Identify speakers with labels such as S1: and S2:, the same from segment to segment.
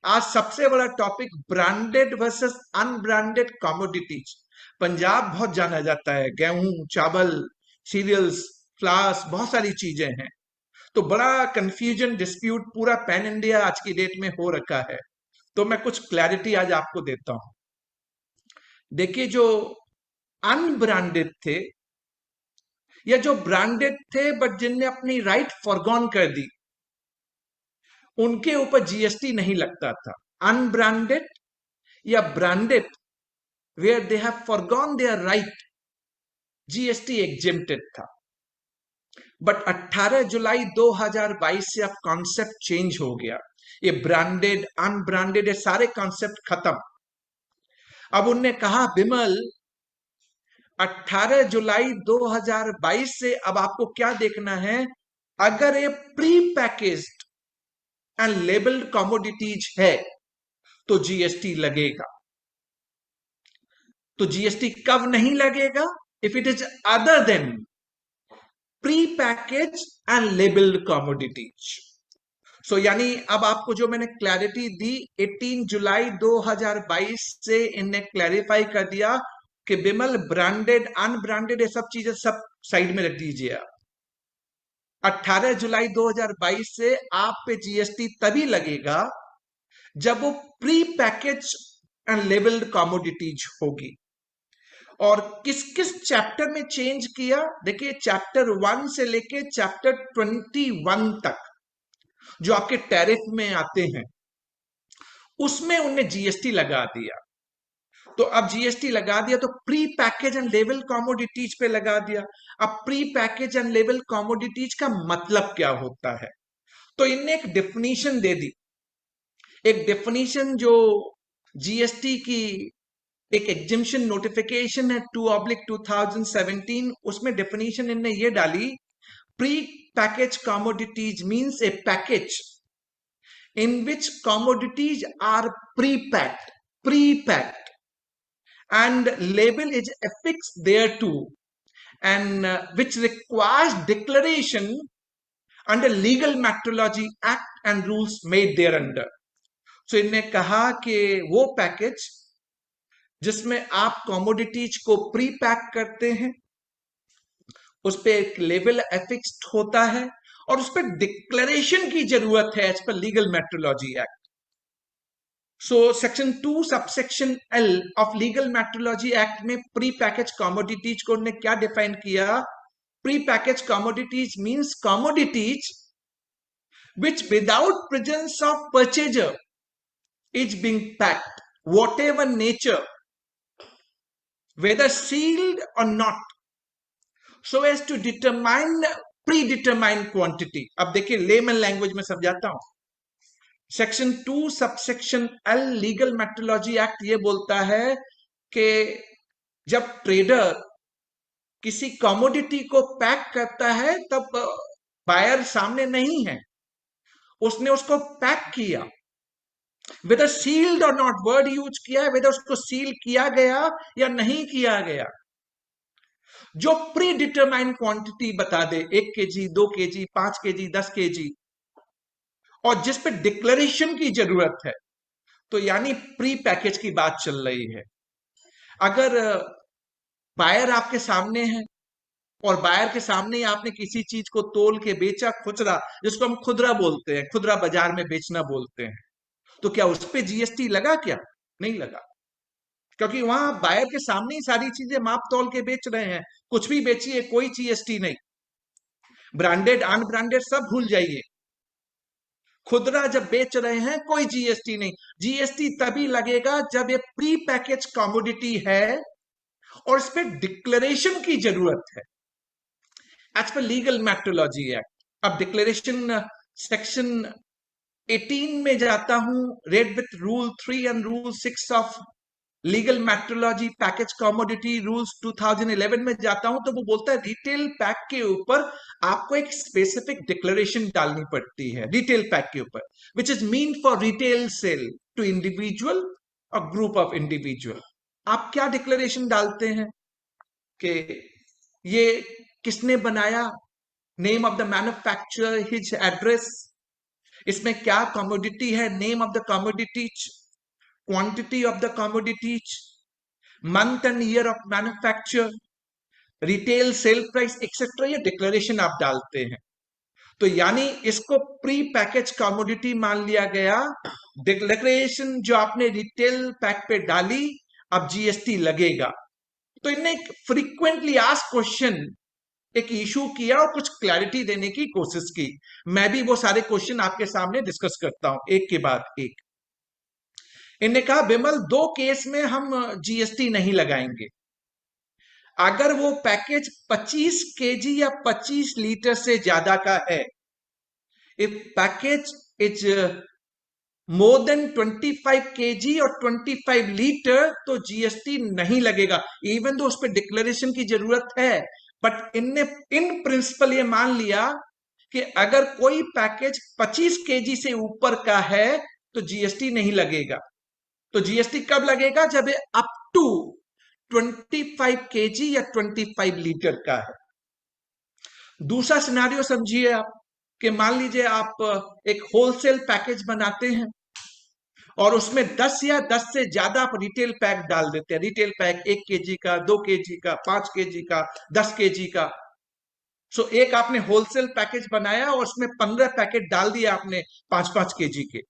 S1: आज सबसे बड़ा topic branded versus unbranded commodities. Punjab बहुत जाना जाता है, गेहूं, चावल, सीरियल्स, फ्लावर्स, बहुत सारी चीजें हैं। तो बड़ा कंफ्यूजन, डिस्प्यूट पूरा पैन इंडिया आज की डेट में हो रखा है। तो मैं कुछ क्लैरिटी आज आपको देता हूं। देखिए, जो अनब्रांडेड थे या जो ब्रांडेड थे बट जिनने अपनी राइट फॉरगॉन कर दी, उनके ऊपर जीएसटी नहीं लगता था। अनब्रांडेड या branded where they have forgone their right, GST exempted था। बट 18 जुलाई 2022 से अब कॉन्सेप्ट चेंज हो गया। ये ब्रांडेड अनब्रांडेड ये सारे कॉन्सेप्ट खत्म। अब उनने कहा, विमल 18 जुलाई 2022 से अब आपको क्या देखना है, अगर ये pre packaged and labelled commodities है तो जीएसटी लगेगा। तो जीएसटी कब नहीं लगेगा? If it is other than pre package and labelled commodities. So यानी अब आपको जो मैंने क्लैरिटी दी, 18 जुलाई 2022 से इनने क्लैरिफाई कर दिया कि विमल ब्रांडेड अनब्रांडेड ये सब चीजें सब साइड में रख दीजिए। 18 जुलाई 2022 से आप पे जीएसटी तभी लगेगा जब वो pre package and labelled commodities होगी। और किस किस चैप्टर में चेंज किया? देखिए, चैप्टर 1 से लेके चैप्टर 21 तक जो आपके टैरिफ में आते हैं, उसमें उन्हें जीएसटी लगा दिया। तो अब जीएसटी लगा दिया तो pre package and level commodities पे लगा दिया। अब pre package and level commodities का मतलब क्या होता है? तो इनने एक डेफिनेशन दे दी। एक डेफिनेशन जो जीएसटी की एक एग्जिम्पशन नोटिफिकेशन है 2/2017, उसमें डेफिनेशन इनने ये डाली, pre package commodities means A package in which commodities are pre-packed and label is affixed thereto and which requires declaration under Legal Metrology Act and rules made thereunder. So इनने कहा कि वो package जिसमें आप commodities को pre pack करते हैं, उस पर एक लेबल एफिक्स्ड होता है और उस पर डिक्लेरेशन की जरूरत है as per legal metrology act. So section 2 subsection L of legal metrology act में प्री पैकेज कमोडिटीज को उन्होंने क्या डिफाइन किया? Pre package commodities means commodities which without presence of purchaser is being packed, whatever nature, whether sealed or not, so as to determine predetermined quantity. अब देखिए, layman language में समझाता हूं। Section 2 subsection L legal metrology act ये बोलता है कि जब ट्रेडर किसी कमोडिटी को पैक करता है तब बायर सामने नहीं है, उसने उसको पैक किया, वेदर सील्ड और नॉट वर्ड यूज किया है, वेदर उसको सील किया गया या नहीं किया गया, जो प्री डिटरमाइंड क्वांटिटी बता दे, 1 केजी, 2 केजी, 5 केजी, 10 केजी, और जिस पे डिक्लेरेशन की जरूरत है। तो यानी प्री पैकेज की बात चल रही है। अगर बायर आपके सामने है और बायर के सामने ही आपने किसी चीज को तोल के बेचा, खुचरा, जिसको हम खुदरा बोलते हैं, खुदरा बाजार में बेचना बोलते हैं, तो क्या उस पे जीएसटी लगा? क्या नहीं लगा, क्योंकि वहां बायर के सामने ही सारी चीजें माप तोल के बेच रहे हैं। कुछ भी बेचिए, कोई जीएसटी नहीं। ब्रांडेड अनब्रांडेड सब भूल जाइए। खुदरा जब बेच रहे हैं कोई जीएसटी नहीं। जीएसटी तभी लगेगा जब ये प्री पैकेज कमोडिटी है और इस पे डिक्लेरेशन की जरूरत है as per legal metrology act. अब डिक्लेरेशन सेक्शन 18 में जाता हूं, read with rule 3 and rule 6 of legal metrology package commodity rules 2011 में जाता हूं, तो वो बोलता है रिटेल पैक के ऊपर आपको एक स्पेसिफिक डिक्लेरेशन डालनी पड़ती है, रिटेल पैक के ऊपर, which is mean for retail sale to individual और ग्रुप ऑफ इंडिविजुअल। आप क्या डिक्लेरेशन डालते हैं कि ये किसने बनाया, name of the manufacturer, his address, इसमें क्या कमोडिटी है, name of the commodities, quantity of the commodities, month and year of manufacture, retail sale price etcetera, ये डिक्लेरेशन आप डालते हैं। तो यानी इसको प्री पैकेज कमोडिटी मान लिया गया। डिक्लेरेशन जो आपने रिटेल पैक पे डाली, अब जीएसटी लगेगा। तो इनने फ्रीक्वेंटली आस्क्ड क्वेश्चन एक इशू किया और कुछ क्लैरिटी देने की कोशिश की। मैं भी वो सारे क्वेश्चन आपके सामने डिस्कस करता हूं एक के बाद एक। इनने कहा विमल, दो केस में हम जीएसटी नहीं लगाएंगे। अगर वो पैकेज 25 केजी या 25 लीटर से ज्यादा का है, if package is more than 25 KG और 25 लीटर, तो जीएसटी नहीं लगेगा। इवन तो उस पर डिक्लेरेशन की जरूरत है, बट इनने इन प्रिंसिपल ये मान लिया कि अगर कोई पैकेज 25 केजी से ऊपर का है तो जीएसटी नहीं लगेगा। तो जीएसटी कब लगेगा? जब ये अप टू 25 केजी या 25 लीटर का है। दूसरा सिनेरियो समझिए आप, कि मान लीजिए आप एक होलसेल पैकेज बनाते हैं और उसमें 10 या 10 से ज्यादा आप रिटेल पैक डाल देते हैं। रिटेल पैक 1 केजी का, 2 केजी का, 5 केजी का, 10 केजी का। सो एक आपने होलसेल पैकेज बनाया और उसमें 15 पैकेट डाल दिए आपने 5-5 केजी के,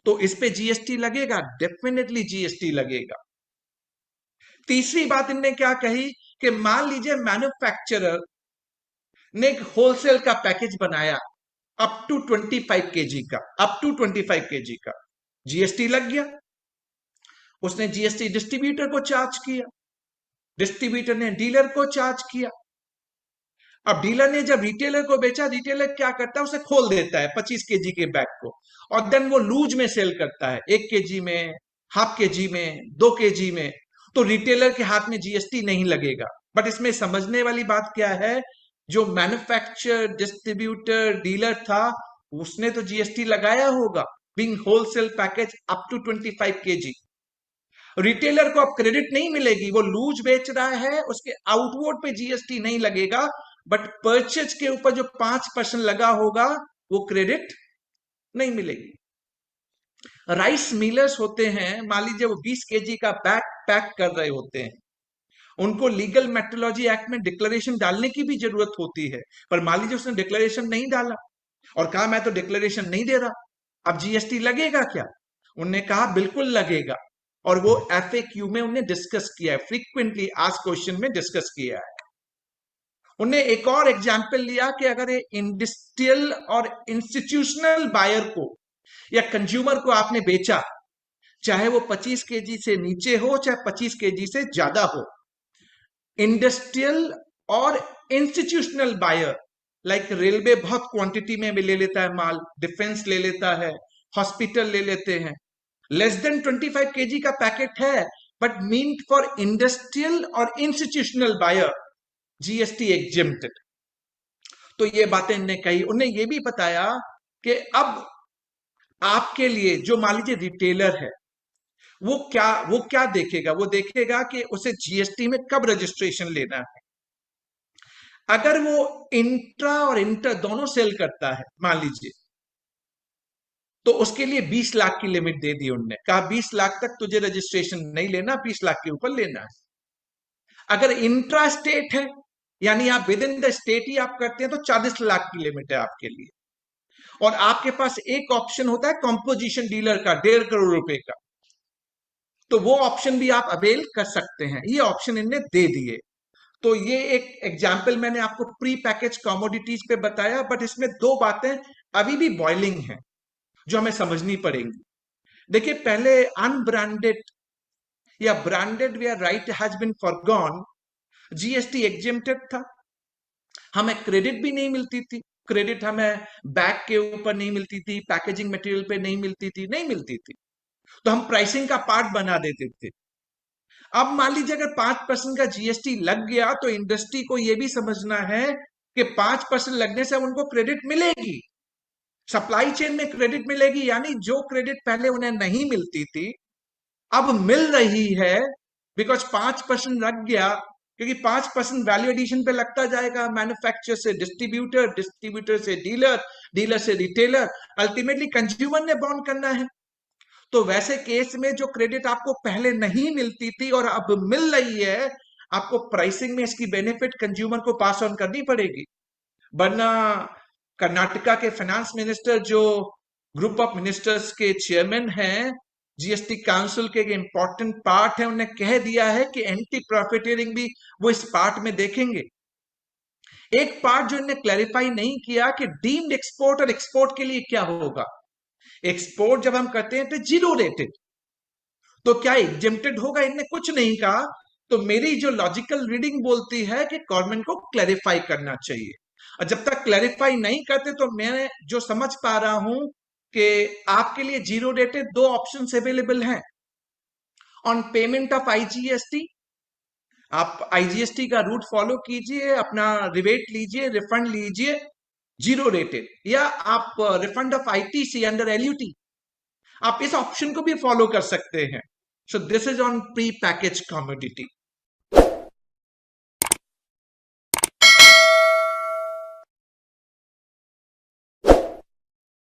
S1: तो इस पे जीएसटी लगेगा? डेफिनेटली जीएसटी लगेगा। तीसरी बात इनने क्या कही कि मान लीजिए मैन्युफैक्चरर ने एक होलसेल का पैकेज बनाया अप टू 25 केजी का, अप टू 25 केजी का, जीएसटी लग गया। उसने जीएसटी डिस्ट्रीब्यूटर को चार्ज किया, डिस्ट्रीब्यूटर ने डीलर को चार्ज किया। अब डीलर ने जब रिटेलर को बेचा, रिटेलर क्या करता है, उसे खोल देता है 25 केजी के बैग को, और देन वो लूज में सेल करता है, 1 केजी में, हाफ केजी में, 2 केजी में। तो रिटेलर के हाथ में जीएसटी नहीं लगेगा। बट इसमें समझने वाली बात क्या है, जो मैन्युफैक्चरर, डिस्ट्रीब्यूटर, डीलर था, उसने तो जीएसटी लगाया होगा, being wholesale package up to 25 KG. Retailer को अब क्रेडिट नहीं मिलेगी, वो लूज बेच रहा है, उसके आउटवर्ड पे जीएसटी नहीं लगेगा, बट परचेज के ऊपर जो 5% लगा होगा वो क्रेडिट नहीं मिलेगी। राइस मिलर्स होते हैं, मान लीजिए वो 20 केजी का बैग पैक कर रहे होते हैं, उनको लीगल मेट्रोलॉजी एक्ट में डिक्लेरेशन डालने की भी जरूरत होती है, पर मान लीजिए उसने डिक्लेरेशन नहीं डाला और कहा मैं तो डिक्लेरेशन नहीं दे रहा, अब जीएसटी लगेगा क्या? उन्होंने कहा बिल्कुल लगेगा, और वो एफएक्यू में उन्हें डिस्कस किया है, फ्रीक्वेंटली आस्क्ड क्वेश्चन में डिस्कस किया है। उन्हें एक और एग्जाम्पल लिया कि अगर ये इंडस्ट्रियल और इंस्टीट्यूशनल बायर को या कंज्यूमर को आपने बेचा, चाहे वो 25 केजी से नीचे हो चाहे 25 केजी से ज्यादा हो, इंडस्ट्रियल और इंस्टीट्यूशनल बायर, लाइक रेलवे बहुत क्वांटिटी में भी ले लेता है माल, डिफेंस ले लेता है, हॉस्पिटल ले लेते हैं, लेस देन 25 केजी का पैकेट है, बट मींट फॉर इंडस्ट्रियल और इंस्टीट्यूशनल बायर जीएसटी एग्जेम्प्टेड। तो ये बातें इन्होंने कही। उन्हें ये भी बताया कि अब आपके लिए जो मान लीजिए रिटेलर है, वो क्या देखेगा, वो देखेगा कि उसे जीएसटी में कब रजिस्ट्रेशन लेना है। अगर वो इंट्रा और इंटर दोनों सेल करता है मान लीजिए, तो उसके लिए 20 लाख की लिमिट दे दी उनने, कहा 20 लाख तक तुझे रजिस्ट्रेशन नहीं लेना, 20 लाख के ऊपर लेना है। अगर इंट्रा स्टेट है, यानी आप विद इन द स्टेट ही आप करते हैं, तो 40 लाख की लिमिट है आपके लिए। और आपके पास एक ऑप्शन होता है कॉम्पोजिशन डीलर का 1.5 करोड़ रुपए का, तो वो ऑप्शन भी आप अवेल कर सकते हैं। ये ऑप्शन इनने दे दिए। तो ये एक एग्जाम्पल मैंने आपको प्री पैकेज कमोडिटीज पे बताया, बट इसमें दो बातें अभी भी बॉइलिंग हैं जो हमें समझनी पड़ेंगी। देखिए, पहले अनब्रांडेड या branded where right has been forgone, GST exempted था, हमें क्रेडिट भी नहीं मिलती थी। क्रेडिट हमें बैग के ऊपर नहीं मिलती थी, पैकेजिंग मटेरियल पे नहीं मिलती थी, तो हम प्राइसिंग का पार्ट बना देते थे। अब मान लीजिए अगर 5% का जीएसटी लग गया, तो इंडस्ट्री को यह भी समझना है कि 5% लगने से उनको क्रेडिट मिलेगी, सप्लाई चेन में क्रेडिट मिलेगी, यानी जो क्रेडिट पहले उन्हें नहीं मिलती थी अब मिल रही है, बिकॉज 5% लग गया क्योंकि 5% वैल्यू एडिशन पे लगता जाएगा, मैन्युफैक्चरर से डिस्ट्रीब्यूटर, डिस्ट्रीब्यूटर से डीलर, डीलर से रिटेलर, अल्टीमेटली कंज्यूमर ने बॉन्ड करना है। तो वैसे केस में जो क्रेडिट आपको पहले नहीं मिलती थी और अब मिल रही है, आपको प्राइसिंग में इसकी बेनिफिट कंज्यूमर को पास ऑन करनी पड़ेगी। वरना कर्नाटका के फाइनेंस मिनिस्टर, जो ग्रुप ऑफ मिनिस्टर्स के चेयरमैन हैं, जीएसटी काउंसिल के इंपॉर्टेंट पार्ट है, उन्होंने कह दिया है कि एंटी प्रॉफिटियरिंग भी वो इस पार्ट में देखेंगे। एक पार्ट जो इन्होंने क्लैरिफाई नहीं किया कि डीम्ड एक्सपोर्ट और एक्सपोर्ट के लिए क्या होगा। एक्सपोर्ट जब हम करते हैं तो जीरो रेटेड, तो क्या एग्जेम्प्टेड होगा, इनने कुछ नहीं कहा। तो मेरी जो लॉजिकल रीडिंग बोलती है कि गवर्नमेंट को क्लैरिफाई करना चाहिए, और जब तक क्लैरिफाई नहीं करते तो मैं जो समझ पा रहा हूं कि आपके लिए जीरो रेटेड दो ऑप्शंस अवेलेबल हैं। ऑन पेमेंट ऑफ आईजीएसटी, आप आईजीएसटी का रूट फॉलो कीजिए, अपना रिबेट लीजिए, रिफंड लीजिए, जीरो रेटेड, या आप refund of ITC under LUT, आप इस ऑप्शन को भी फॉलो कर सकते हैं। So this is on pre package commodity.